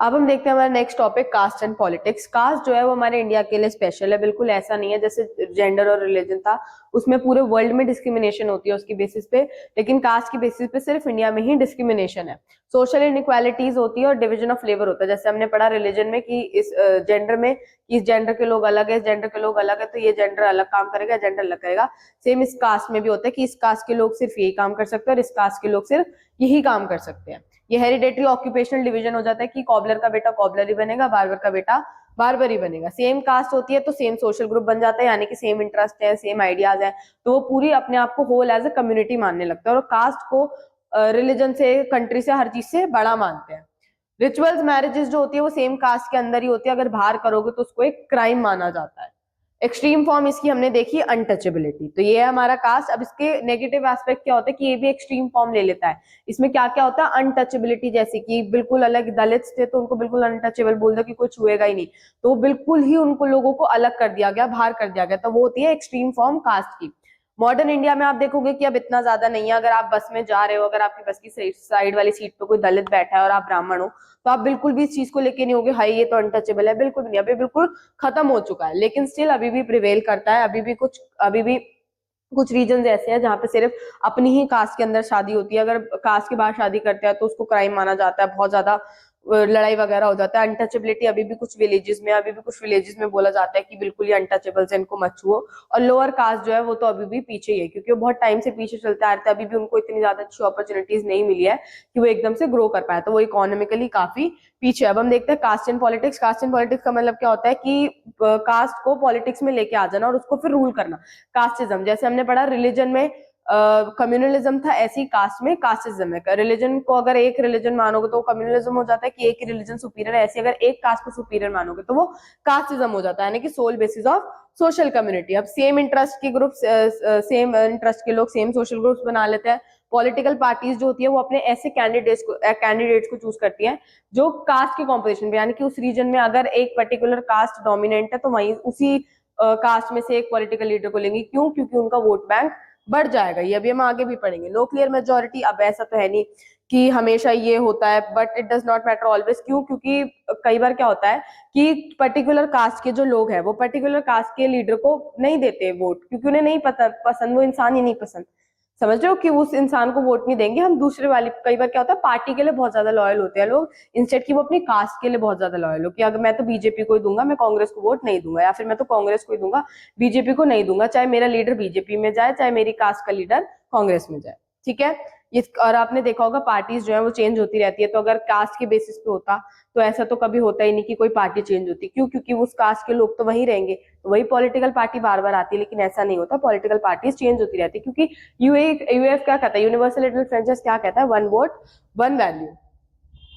अब हम देखते हैं हमारा next topic caste and politics. Caste जो है वो हमारे इंडिया के लिए स्पेशल है, बिल्कुल ऐसा नहीं है जैसे जेंडर और रिलीजन था उसमें पूरे वर्ल्ड में डिस्क्रिमिनेशन होती है उसकी बेसिस पे, लेकिन कास्ट की बेसिस पे सिर्फ इंडिया में ही डिस्क्रिमिनेशन है। सोशल इनइक्वालिटीज होती है और डिवीजन ऑफ लेबर होता है। जैसे हमने पढ़ा रिलीजन में कि इस जेंडर में इस जेंडर के लोग अलग है, इस जेंडर के लोग अलग है, तो ये जेंडर अलग काम करेगा, जेंडर अलग करेगा। सेम इस कास्ट में भी होता है कि इस कास्ट के लोग सिर्फ यही काम कर सकते हैं और इस कास्ट के लोग सिर्फ यही काम कर सकते हैं। ये हेरिडेटरी ऑक्यूपेशनल डिवीजन हो जाता है कि कॉबलर का बेटा कॉबलर ही बनेगा, बार्बर का बेटा बार्बर ही बनेगा। सेम कास्ट होती है तो सेम सोशल ग्रुप बन जाता है, यानी कि सेम इंटरेस्ट है, सेम आइडियाज है, तो वो पूरी अपने आप को होल एज ए कम्युनिटी मानने लगता है और कास्ट को रिलीजन से, कंट्री से, हर चीज से बड़ा मानते हैं। रिचुअल्स मैरिजेस जो होती है वो सेम कास्ट के अंदर ही होती है, अगर बाहर करोगे तो उसको एक क्राइम माना जाता है। एक्सट्रीम फॉर्म इसकी हमने देखी अनटचेबिलिटी, तो ये है हमारा कास्ट। अब इसके नेगेटिव एस्पेक्ट क्या होता है कि ये भी एक्सट्रीम फॉर्म ले लेता है। इसमें क्या क्या होता है, अनटचेबिलिटी, जैसे कि बिल्कुल अलग दलित थे तो उनको बिल्कुल अनटचेबल बोल दो कि कुछ छुएगा ही नहीं, तो बिल्कुल ही उनको लोगों को अलग कर दिया गया, बाहर कर दिया गया, तो वो होती है एक्सट्रीम फॉर्म कास्ट की। मॉडर्न इंडिया में आप देखोगे कि अब इतना ज्यादा नहीं है। अगर आप बस में जा रहे हो, अगर आपकी बस की साइड वाली सीट पे कोई दलित बैठा है और आप ब्राह्मण हो, तो आप बिल्कुल भी इस चीज को लेके नहीं होगे हाई ये तो अनटचेबल है, बिल्कुल नहीं, अभी बिल्कुल खत्म हो चुका है। लेकिन स्टिल अभी भी प्रिवेल करता है, अभी भी कुछ रीजन ऐसे हैं जहाँ पे सिर्फ अपनी ही कास्ट के अंदर शादी होती है। अगर कास्ट के बाहर शादी करते हैं तो उसको क्राइम माना जाता है, बहुत ज्यादा लड़ाई वगैरह हो जाता है। अनटचेबिलिटी अभी भी कुछ विलेजेस में बोला जाता है कि बिल्कुल ही अनटचेबल से इनको मत छुओ। और लोअर कास्ट जो है वो तो अभी भी पीछे ही है, क्योंकि वो बहुत टाइम से पीछे चलते आ रहे थे, अभी भी उनको इतनी ज्यादा अच्छी अपॉर्चुनिटीज नहीं मिली है कि वो एकदम से ग्रो कर पाए, तो वो इकोनॉमिकली काफी पीछे। अब हम देखते हैं caste and politics. Caste and politics का मतलब क्या होता है कि कास्ट को पॉलिटिक्स में लेके आ जाना और उसको फिर रूल करना। कास्टिज्म, जैसे हमने पढ़ा रिलीजन में कम्युनलिज्म था, ऐसी कास्ट में कास्टिज्म है। रिलीजन को अगर एक रिलीजन मानोगे तो कम्युनलिज्म हो जाता है कि एक ही रिलीजन सुपीरियर है, ऐसे अगर एक कास्ट को सुपीरियर मानोगे तो वो कास्टिज्म हो जाता है, यानी कि sole basis of social community. अब सेम इंटरेस्ट के ग्रुप, सेम इंटरेस्ट के लोग सेम सोशल ग्रुप्स बना लेते हैं। पॉलिटिकल पार्टीज जो होती है वो अपने ऐसे कैंडिडेट्स को चूज करती है जो कास्ट के कॉम्पोजिशन पे, यानी कि उस रीजन में अगर एक पर्टिकुलर कास्ट डोमिनेंट है तो वहीं उसी कास्ट में से एक पॉलिटिकल लीडर को लेंगे। क्यों? क्योंकि उनका वोट बैंक बढ़ जाएगा। ये अभी हम आगे भी पढ़ेंगे। नो क्लियर मेजोरिटी, अब ऐसा तो है नहीं कि हमेशा ये होता है, but it does not matter always. क्यों? क्योंकि कई बार क्या होता है कि पर्टिकुलर कास्ट के जो लोग हैं वो पर्टिकुलर कास्ट के लीडर को नहीं देते वोट, क्योंकि उन्हें नहीं पता पसंद, वो इंसान ही नहीं पसंद। समझ रहे हो कि उस इंसान को वोट नहीं देंगे हम दूसरे वाले। कई बार क्या होता है पार्टी के लिए बहुत ज्यादा लॉयल होते हैं लोग, इंस्टेड की वो अपनी कास्ट के लिए बहुत ज्यादा लॉयल हो कि अगर मैं तो बीजेपी को ही दूंगा, मैं कांग्रेस को वोट नहीं दूंगा, या फिर मैं तो कांग्रेस को ही दूंगा, बीजेपी को नहीं दूंगा, चाहे मेरा लीडर बीजेपी में जाए, चाहे मेरी कास्ट का लीडर कांग्रेस में जाए। ठीक है। और आपने देखा होगा पार्टीज जो है वो चेंज होती रहती है, तो अगर कास्ट के बेसिस पे होता तो ऐसा तो कभी होता ही नहीं कि कोई पार्टी चेंज होती। क्यों? क्योंकि उस कास्ट के लोग तो वही रहेंगे, तो वही पॉलिटिकल पार्टी बार बार आती है। लेकिन ऐसा नहीं होता, पॉलिटिकल पार्टीज चेंज होती रहती है, क्योंकि यूएफ क्या कहता है, यूनिवर्सल एडल्ट फ्रेंचाइज क्या कहता है, वन वोट वन वैल्यू।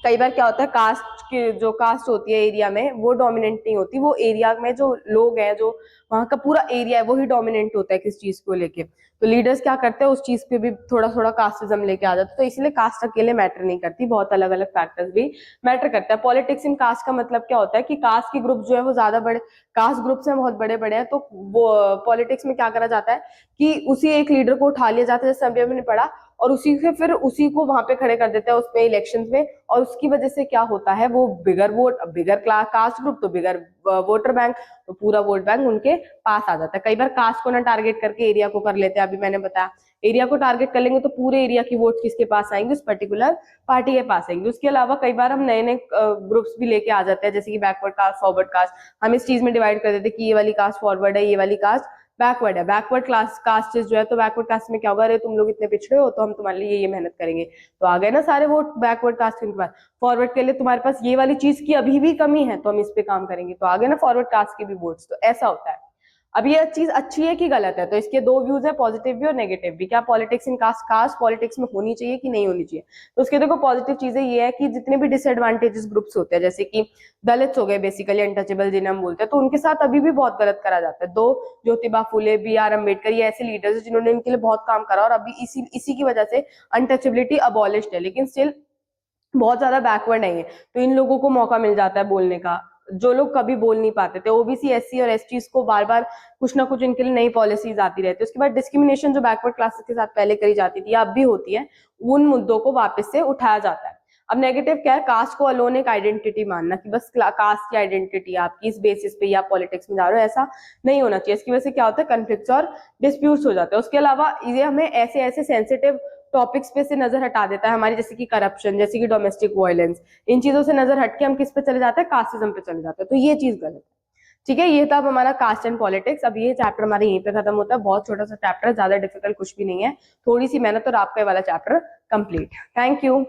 कई बार क्या होता है कास्ट की जो कास्ट होती है एरिया में वो डोमिनेंट नहीं होती, वो एरिया में जो लोग हैं, जो वहां का पूरा एरिया है, वही डोमिनेंट होता है किस चीज को लेके। तो लीडर्स क्या करते हैं उस चीज पे भी थोड़ा थोड़ा कास्टिज्म लेके आ जाते हैं। तो इसलिए कास्ट अकेले मैटर नहीं करती, बहुत अलग अलग फैक्टर्स भी मैटर करता है। पॉलिटिक्स इन कास्ट का मतलब क्या होता है कि कास्ट के ग्रुप जो है वो ज्यादा बड़े, कास्ट ग्रुप्स हैं बहुत बड़े बड़े हैं, तो वो पॉलिटिक्स में क्या करा जाता है कि उसी एक लीडर को उठा लिया जाता है, जैसे अभी हमने पढ़ा, और उसी से फिर उसी को वहां पे खड़े कर देते हैं उसमें इलेक्शन में। और उसकी वजह से क्या होता है, वो बिगर वोट, बिगर कास्ट ग्रुप तो बिगर वोटर बैंक, तो पूरा वोट बैंक उनके पास आ जाता है। कई बार कास्ट को ना टारगेट करके एरिया को कर लेते हैं। अभी मैंने बताया एरिया को टारगेट कर लेंगे तो पूरे एरिया की वोट किसके पास आएंगे, उस पर्टिकुलर पार्टी के पास आएंगे। उसके अलावा कई बार हम नए नए ग्रुप्स भी लेके आ जाते हैं, जैसे कि बैकवर्ड कास्ट, फॉरवर्ड कास्ट। हम इस चीज में डिवाइड कर देते हैं कि ये वाली कास्ट फॉरवर्ड है, ये वाली कास्ट बैकवर्ड है। बैकवर्ड क्लास कास्ट जो है, तो बैकवर्ड कास्ट में क्या होगा, अरे तुम लोग इतने पिछड़े हो तो हम तुम्हारे लिए ये मेहनत करेंगे, तो आ गए ना सारे वोट बैकवर्ड कास्ट के पास। फॉरवर्ड के लिए तुम्हारे पास ये वाली चीज की अभी भी कमी है तो हम इस पे काम करेंगे, तो आ गए ना फॉरवर्ड कास्ट के भी वोट्स। तो ऐसा होता है। अब ये चीज अच्छी है कि गलत है, तो इसके दो व्यूज है, पॉजिटिव भी और नेगेटिव भी। क्या पॉलिटिक्स इन कास्ट पॉलिटिक्स में होनी चाहिए कि नहीं होनी चाहिए? तो उसके देखो पॉजिटिव चीजें ये है कि जितने भी डिसएडवांटेजेस ग्रुप्स होते हैं, जैसे कि दलित हो गए बेसिकली अनटचेबल जिन्हें हम बोलते हैं, तो उनके साथ अभी भी बहुत गलत करा जाता है। दो ज्योतिबा फुले, बी आर अम्बेडकर, ये ऐसे लीडर्स हैं जिन्होंने इनके लिए बहुत काम करा और अभी इसी की वजह से अनटचेबिलिटी अबॉलिश्ड है, लेकिन स्टिल बहुत ज्यादा बैकवर्ड नहीं है। तो इन लोगों को मौका मिल जाता है बोलने का, जो लोग कभी बोल नहीं पाते थे। ओबीसी, एससी और एसटी को बार बार कुछ ना कुछ इनके लिए नई पॉलिसीज आती रहती है। उसके बाद डिस्क्रिमिनेशन जो बैकवर्ड क्लासेस के साथ पहले करी जाती थी, अब भी होती है, उन मुद्दों को वापस से उठाया जाता है। अब नेगेटिव क्या है, कास्ट को अलोन एक आइडेंटिटी मानना कि बस कास्ट की आइडेंटिटी आपकी इस बेसिस पे या पॉलिटिक्स में जा रहे हो, ऐसा नहीं होना चाहिए। इसकी वजह से क्या होता है, कन्फ्लिक्ट्स और डिस्प्यूट्स हो जाते हैं। उसके अलावा ये हमें ऐसे ऐसे सेंसिटिव टॉपिक्स पे से नजर हटा देता है हमारी, जैसे कि करप्शन, जैसे कि डोमेस्टिक वायलेंस, इन चीजों से नजर हट के हम किस पे चले जाते हैं, कास्टिज्म पे चले जाते हैं। तो ये चीज गलत है। ठीक है, ये था अब हमारा कास्ट एंड पॉलिटिक्स। अब ये चैप्टर हमारे यहीं पे खत्म होता है। बहुत छोटा सा चैप्टर है, ज्यादा डिफिकल्ट कुछ भी नहीं है, थोड़ी सी मेहनत और आपका ये वाला चैप्टर कंप्लीट। Thank you.